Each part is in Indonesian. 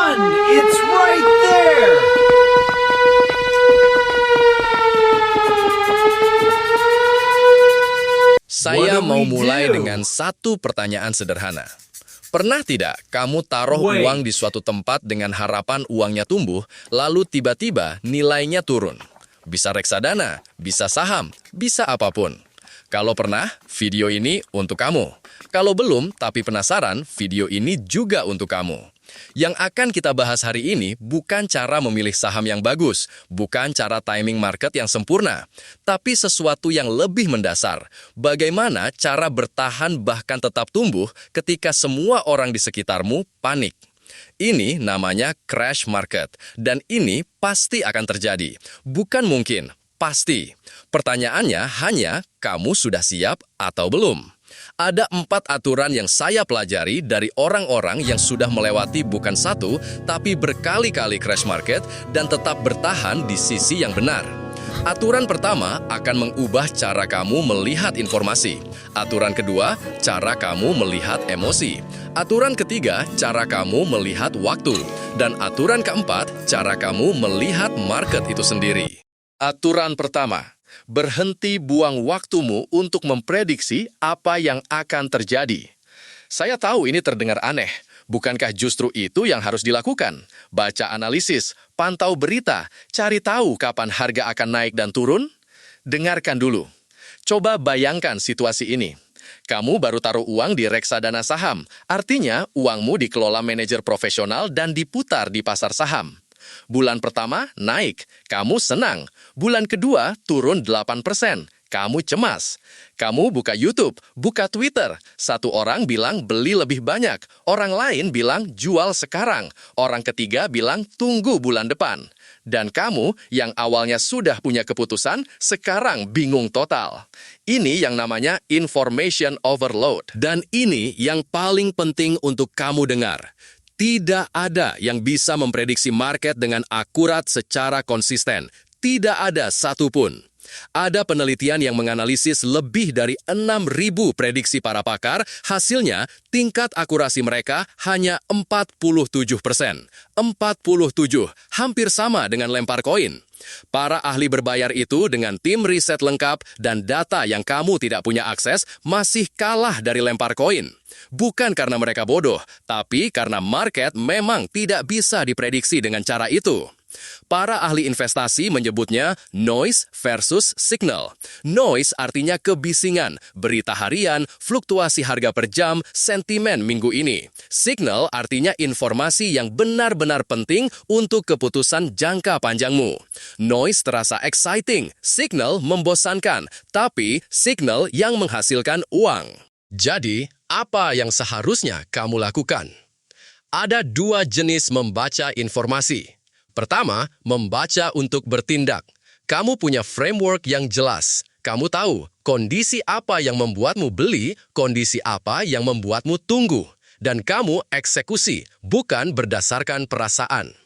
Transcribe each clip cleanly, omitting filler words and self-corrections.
one! It's right there! Saya What do mau we mulai do? dengan satu pertanyaan sederhana. Pernah tidak kamu taruh Wait. uang di suatu tempat dengan harapan uangnya tumbuh, lalu tiba-tiba nilainya turun? Bisa reksadana, bisa saham, bisa apapun. Kalau pernah, video ini untuk kamu. Kalau belum, tapi penasaran, video ini juga untuk kamu. Yang akan kita bahas hari ini bukan cara memilih saham yang bagus, bukan cara timing market yang sempurna, tapi sesuatu yang lebih mendasar. Bagaimana cara bertahan bahkan tetap tumbuh ketika semua orang di sekitarmu panik. Ini namanya crash market, dan ini pasti akan terjadi. Bukan mungkin, pasti. Pertanyaannya hanya, kamu sudah siap atau belum? Ada 4 aturan yang saya pelajari dari orang-orang yang sudah melewati bukan satu, tapi berkali-kali crash market dan tetap bertahan di sisi yang benar. Aturan pertama akan mengubah cara kamu melihat informasi. Aturan kedua, cara kamu melihat emosi. Aturan ketiga, cara kamu melihat waktu. Dan aturan keempat, cara kamu melihat market itu sendiri. Aturan pertama, berhenti buang waktumu untuk memprediksi apa yang akan terjadi. Saya tahu ini terdengar aneh. Bukankah justru itu yang harus dilakukan? Baca analisis, pantau berita, cari tahu kapan harga akan naik dan turun? Dengarkan dulu. Coba bayangkan situasi ini. Kamu baru taruh uang di reksadana saham. Artinya, uangmu dikelola manajer profesional dan diputar di pasar saham. Bulan pertama naik, kamu senang. Bulan kedua turun 8%, kamu cemas. Kamu buka YouTube, buka Twitter. Satu orang bilang beli lebih banyak, orang lain bilang jual sekarang, orang ketiga bilang tunggu bulan depan. Dan kamu yang awalnya sudah punya keputusan, sekarang bingung total. Ini yang namanya information overload. Dan ini yang paling penting untuk kamu dengar. Tidak ada yang bisa memprediksi market dengan akurat secara konsisten. Tidak ada satupun. Ada penelitian yang menganalisis lebih dari 6.000 prediksi para pakar, hasilnya tingkat akurasi mereka hanya 47%. 47, hampir sama dengan lempar koin. Para ahli berbayar itu dengan tim riset lengkap dan data yang kamu tidak punya akses masih kalah dari lempar koin. Bukan karena mereka bodoh, tapi karena market memang tidak bisa diprediksi dengan cara itu. Para ahli investasi menyebutnya noise versus signal. Noise artinya kebisingan, berita harian, fluktuasi harga per jam, sentimen minggu ini. Signal artinya informasi yang benar-benar penting untuk keputusan jangka panjangmu. Noise terasa exciting, signal membosankan, tapi signal yang menghasilkan uang. Jadi, apa yang seharusnya kamu lakukan? Ada 2 jenis membaca informasi. Pertama, membaca untuk bertindak. Kamu punya framework yang jelas. Kamu tahu kondisi apa yang membuatmu beli, kondisi apa yang membuatmu tunggu. Dan kamu eksekusi, bukan berdasarkan perasaan.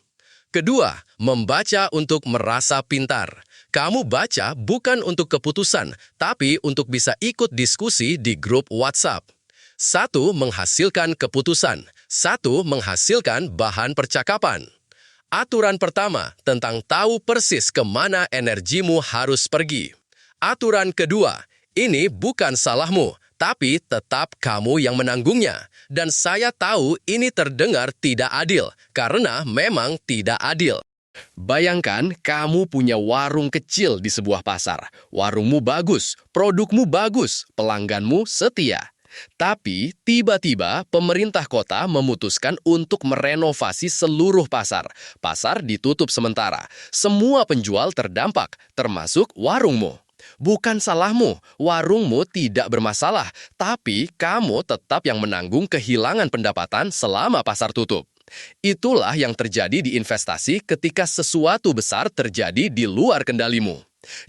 Kedua, membaca untuk merasa pintar. Kamu baca bukan untuk keputusan, tapi untuk bisa ikut diskusi di grup WhatsApp. 1 menghasilkan keputusan, 1 menghasilkan bahan percakapan. Aturan pertama tentang tahu persis kemana energimu harus pergi. Aturan kedua, ini bukan salahmu, tapi tetap kamu yang menanggungnya. Dan saya tahu ini terdengar tidak adil, karena memang tidak adil. Bayangkan kamu punya warung kecil di sebuah pasar. Warungmu bagus, produkmu bagus, pelangganmu setia. Tapi tiba-tiba pemerintah kota memutuskan untuk merenovasi seluruh pasar. Pasar ditutup sementara. Semua penjual terdampak, termasuk warungmu. Bukan salahmu, warungmu tidak bermasalah, tapi kamu tetap yang menanggung kehilangan pendapatan selama pasar tutup. Itulah yang terjadi di investasi ketika sesuatu besar terjadi di luar kendalimu.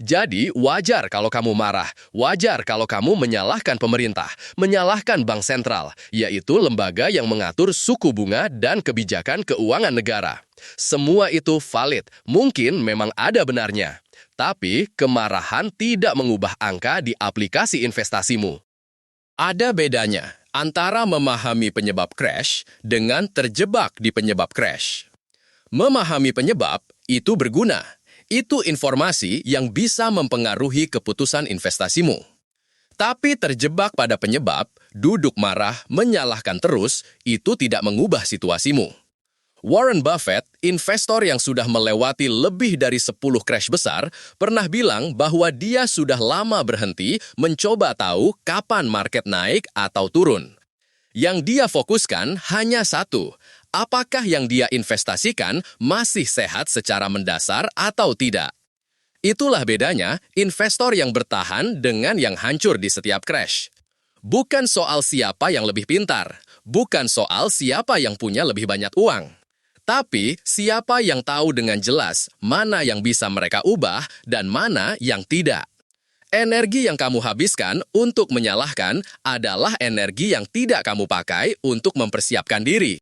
Jadi, wajar kalau kamu marah, wajar kalau kamu menyalahkan pemerintah, menyalahkan bank sentral, yaitu lembaga yang mengatur suku bunga dan kebijakan keuangan negara. Semua itu valid, mungkin memang ada benarnya. Tapi, kemarahan tidak mengubah angka di aplikasi investasimu. Ada bedanya. antara memahami penyebab crash dengan terjebak di penyebab crash. Memahami penyebab itu berguna. Itu informasi yang bisa mempengaruhi keputusan investasimu. Tapi terjebak pada penyebab, duduk marah, menyalahkan terus, itu tidak mengubah situasimu. Warren Buffett, investor yang sudah melewati lebih dari 10 crash besar, pernah bilang bahwa dia sudah lama berhenti mencoba tahu kapan market naik atau turun. Yang dia fokuskan hanya satu, apakah yang dia investasikan masih sehat secara mendasar atau tidak. Itulah bedanya investor yang bertahan dengan yang hancur di setiap crash. Bukan soal siapa yang lebih pintar, bukan soal siapa yang punya lebih banyak uang. Tapi siapa yang tahu dengan jelas mana yang bisa mereka ubah dan mana yang tidak. Energi yang kamu habiskan untuk menyalahkan adalah energi yang tidak kamu pakai untuk mempersiapkan diri.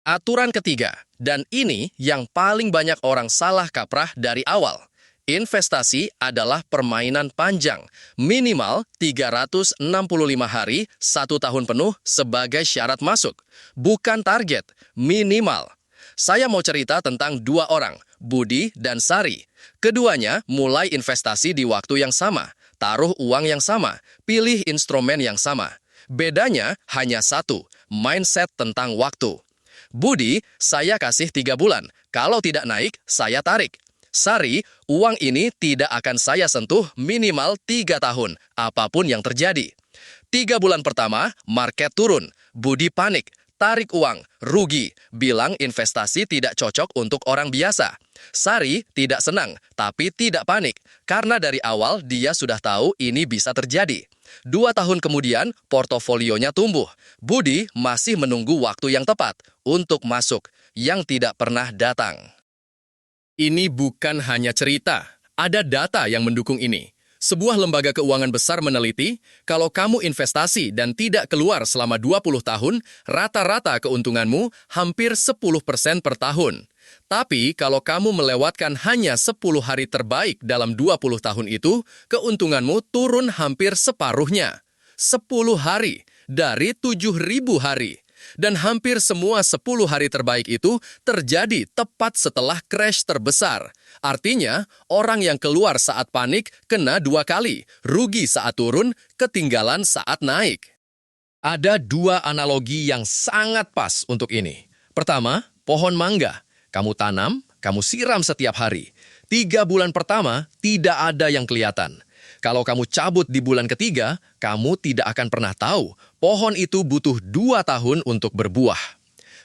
Aturan ketiga, dan ini yang paling banyak orang salah kaprah dari awal. Investasi adalah permainan panjang, minimal 365 hari, 1 tahun penuh sebagai syarat masuk. Bukan target, minimal. Saya mau cerita tentang 2 orang, Budi dan Sari. Keduanya mulai investasi di waktu yang sama, taruh uang yang sama, pilih instrumen yang sama. Bedanya hanya satu, mindset tentang waktu. Budi, saya kasih 3 bulan. Kalau tidak naik, saya tarik. Sari, uang ini tidak akan saya sentuh minimal 3 tahun, apapun yang terjadi. 3 bulan pertama, market turun. Budi panik, tarik uang, rugi, bilang investasi tidak cocok untuk orang biasa. Sari tidak senang, tapi tidak panik, karena dari awal dia sudah tahu ini bisa terjadi. 2 tahun kemudian, portofolionya tumbuh. Budi masih menunggu waktu yang tepat untuk masuk, yang tidak pernah datang. Ini bukan hanya cerita, ada data yang mendukung ini. Sebuah lembaga keuangan besar meneliti, kalau kamu investasi dan tidak keluar selama 20 tahun, rata-rata keuntunganmu hampir 10% per tahun. Tapi kalau kamu melewatkan hanya 10 hari terbaik dalam 20 tahun itu, keuntunganmu turun hampir separuhnya. 10 hari dari 7.000 hari. Dan hampir semua 10 hari terbaik itu terjadi tepat setelah crash terbesar. Artinya, orang yang keluar saat panik kena 2 kali, rugi saat turun, ketinggalan saat naik. Ada 2 analogi yang sangat pas untuk ini. Pertama, pohon mangga. Kamu tanam, kamu siram setiap hari. 3 bulan pertama, tidak ada yang kelihatan. Kalau kamu cabut di bulan ketiga, kamu tidak akan pernah tahu pohon itu butuh 2 tahun untuk berbuah.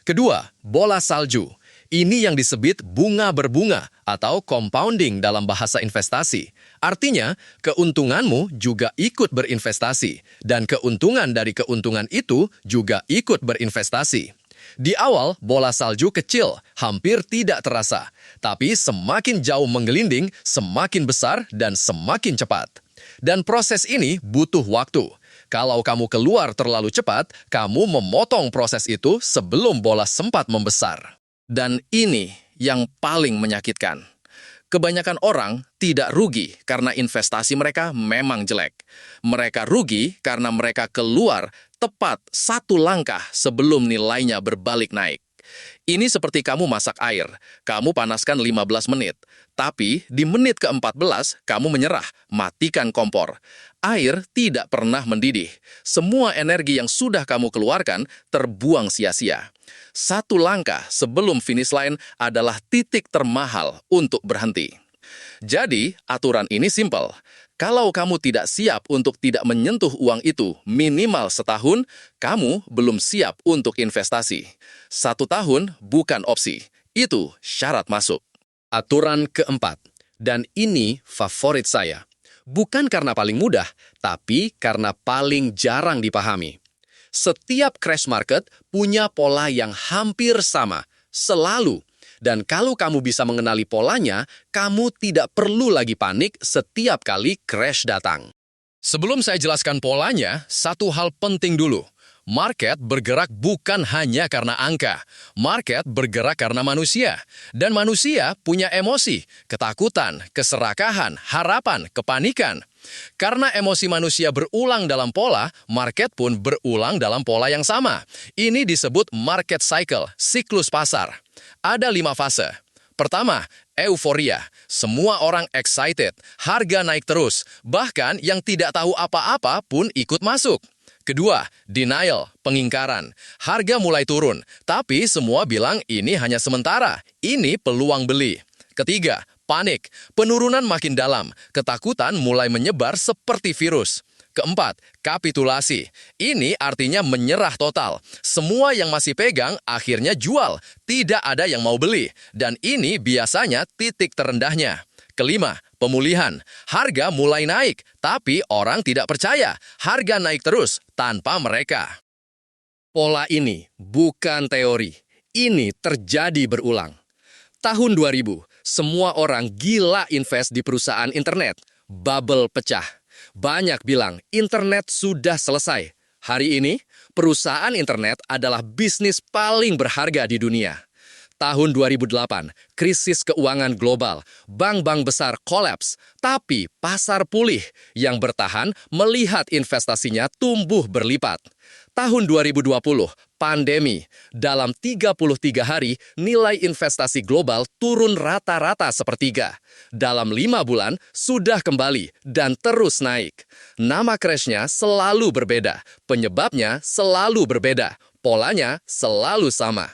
Kedua, bola salju. Ini yang disebut bunga berbunga atau compounding dalam bahasa investasi. Artinya, keuntunganmu juga ikut berinvestasi, dan keuntungan dari keuntungan itu juga ikut berinvestasi. Di awal, bola salju kecil, hampir tidak terasa. Tapi semakin jauh menggelinding, semakin besar dan semakin cepat. Dan proses ini butuh waktu. Kalau kamu keluar terlalu cepat, kamu memotong proses itu sebelum bola sempat membesar. Dan ini yang paling menyakitkan. Kebanyakan orang tidak rugi karena investasi mereka memang jelek. Mereka rugi karena mereka keluar tepat 1 langkah sebelum nilainya berbalik naik. Ini seperti kamu masak air. Kamu panaskan 15 menit. Tapi di menit ke-14, kamu menyerah, matikan kompor. Air tidak pernah mendidih. Semua energi yang sudah kamu keluarkan terbuang sia-sia. 1 langkah sebelum finish line adalah titik termahal untuk berhenti. Jadi, aturan ini simpel. Kalau kamu tidak siap untuk tidak menyentuh uang itu minimal setahun, kamu belum siap untuk investasi. 1 tahun bukan opsi. Itu syarat masuk. Aturan keempat, dan ini favorit saya. Bukan karena paling mudah, tapi karena paling jarang dipahami. Setiap crash market punya pola yang hampir sama, selalu. Dan kalau kamu bisa mengenali polanya, kamu tidak perlu lagi panik setiap kali crash datang. Sebelum saya jelaskan polanya, satu hal penting dulu. Market bergerak bukan hanya karena angka. Market bergerak karena manusia. Dan manusia punya emosi, ketakutan, keserakahan, harapan, kepanikan. Karena emosi manusia berulang dalam pola, market pun berulang dalam pola yang sama. Ini disebut market cycle, siklus pasar. Ada 5 fase. Pertama, euforia. Semua orang excited, harga naik terus. Bahkan yang tidak tahu apa-apa pun ikut masuk. Kedua, denial, pengingkaran. Harga mulai turun, tapi semua bilang ini hanya sementara. Ini peluang beli. Ketiga, panik. Penurunan makin dalam. Ketakutan mulai menyebar seperti virus. Keempat, kapitulasi. Ini artinya menyerah total. Semua yang masih pegang akhirnya jual. Tidak ada yang mau beli. Dan ini biasanya titik terendahnya. Kelima, pemulihan. Harga mulai naik, tapi orang tidak percaya. Harga naik terus tanpa mereka. Pola ini bukan teori. Ini terjadi berulang. Tahun 2000, semua orang gila invest di perusahaan internet. Bubble pecah. Banyak bilang internet sudah selesai. Hari ini, perusahaan internet adalah bisnis paling berharga di dunia. Tahun 2008, krisis keuangan global, bank-bank besar kolaps, tapi pasar pulih yang bertahan melihat investasinya tumbuh berlipat. Tahun 2020, pandemi. Dalam 33 hari, nilai investasi global turun rata-rata sepertiga. Dalam 5 bulan, sudah kembali dan terus naik. Nama crash-nya selalu berbeda, penyebabnya selalu berbeda, polanya selalu sama.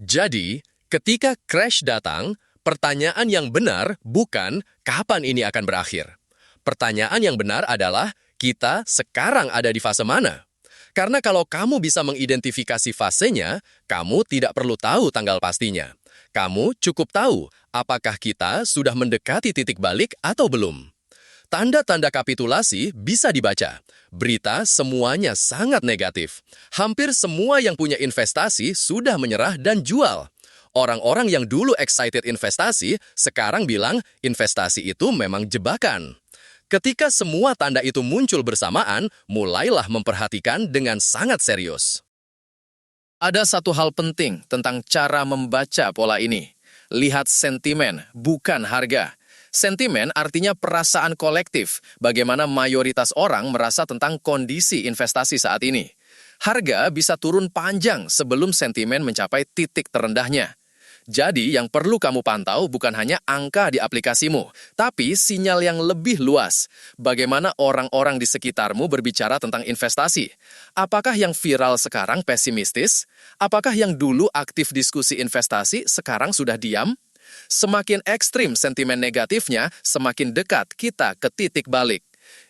Jadi, ketika crash datang, pertanyaan yang benar bukan kapan ini akan berakhir. Pertanyaan yang benar adalah kita sekarang ada di fase mana? Karena kalau kamu bisa mengidentifikasi fasenya, kamu tidak perlu tahu tanggal pastinya. Kamu cukup tahu apakah kita sudah mendekati titik balik atau belum. Tanda-tanda kapitulasi bisa dibaca. Berita semuanya sangat negatif. Hampir semua yang punya investasi sudah menyerah dan jual. Orang-orang yang dulu excited investasi, sekarang bilang investasi itu memang jebakan. Ketika semua tanda itu muncul bersamaan, mulailah memperhatikan dengan sangat serius. Ada satu hal penting tentang cara membaca pola ini. Lihat sentimen, bukan harga. Sentimen artinya perasaan kolektif, bagaimana mayoritas orang merasa tentang kondisi investasi saat ini. Harga bisa turun panjang sebelum sentimen mencapai titik terendahnya. Jadi, yang perlu kamu pantau bukan hanya angka di aplikasimu, tapi sinyal yang lebih luas. Bagaimana orang-orang di sekitarmu berbicara tentang investasi? Apakah yang viral sekarang pesimistis? Apakah yang dulu aktif diskusi investasi sekarang sudah diam? Semakin ekstrim sentimen negatifnya, semakin dekat kita ke titik balik.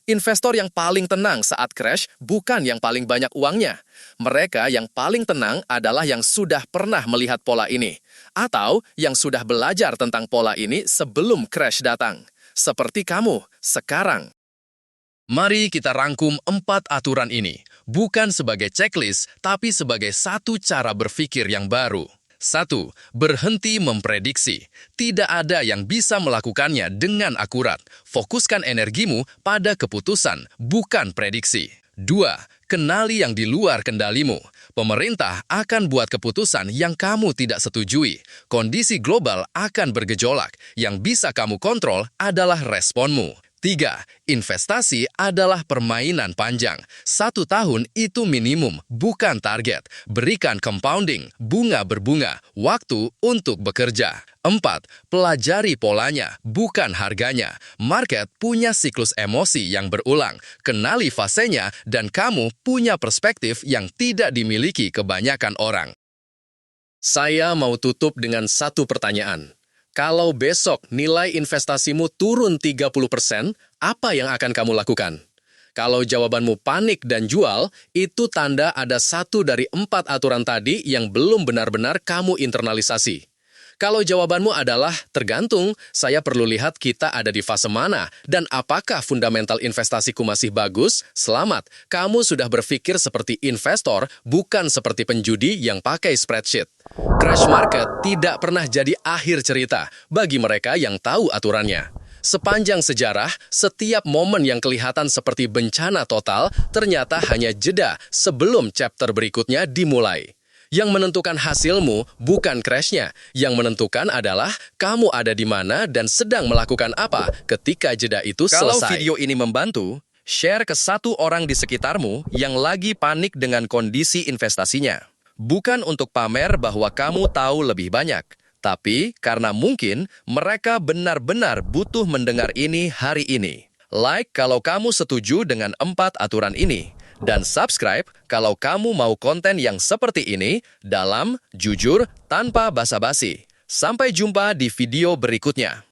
Investor yang paling tenang saat crash bukan yang paling banyak uangnya. Mereka yang paling tenang adalah yang sudah pernah melihat pola ini, atau yang sudah belajar tentang pola ini sebelum crash datang. Seperti kamu sekarang. Mari kita rangkum 4 aturan ini, bukan sebagai checklist, tapi sebagai satu cara berpikir yang baru. 1. Berhenti memprediksi. Tidak ada yang bisa melakukannya dengan akurat. Fokuskan energimu pada keputusan, bukan prediksi. 2. Kenali yang di luar kendalimu. Pemerintah akan buat keputusan yang kamu tidak setujui. Kondisi global akan bergejolak. Yang bisa kamu kontrol adalah responmu. 3. Investasi adalah permainan panjang. 1 tahun itu minimum, bukan target. Berikan compounding, bunga berbunga, waktu untuk bekerja. 4. Pelajari polanya, bukan harganya. Market punya siklus emosi yang berulang. Kenali fasenya dan kamu punya perspektif yang tidak dimiliki kebanyakan orang. Saya mau tutup dengan satu pertanyaan. Kalau besok nilai investasimu turun 30%, apa yang akan kamu lakukan? Kalau jawabanmu panik dan jual, itu tanda ada 1 dari 4 aturan tadi yang belum benar-benar kamu internalisasi. Kalau jawabanmu adalah tergantung, saya perlu lihat kita ada di fase mana dan apakah fundamental investasiku masih bagus, selamat. Kamu sudah berpikir seperti investor, bukan seperti penjudi yang pakai spreadsheet. Crash market tidak pernah jadi akhir cerita bagi mereka yang tahu aturannya. Sepanjang sejarah, setiap momen yang kelihatan seperti bencana total ternyata hanya jeda sebelum chapter berikutnya dimulai. Yang menentukan hasilmu bukan crash-nya. Yang menentukan adalah kamu ada di mana dan sedang melakukan apa ketika jeda itu selesai. Kalau video ini membantu, share ke satu orang di sekitarmu yang lagi panik dengan kondisi investasinya. Bukan untuk pamer bahwa kamu tahu lebih banyak, tapi karena mungkin mereka benar-benar butuh mendengar ini hari ini. Like kalau kamu setuju dengan 4 aturan ini. Dan subscribe kalau kamu mau konten yang seperti ini dalam, jujur, tanpa basa-basi. Sampai jumpa di video berikutnya.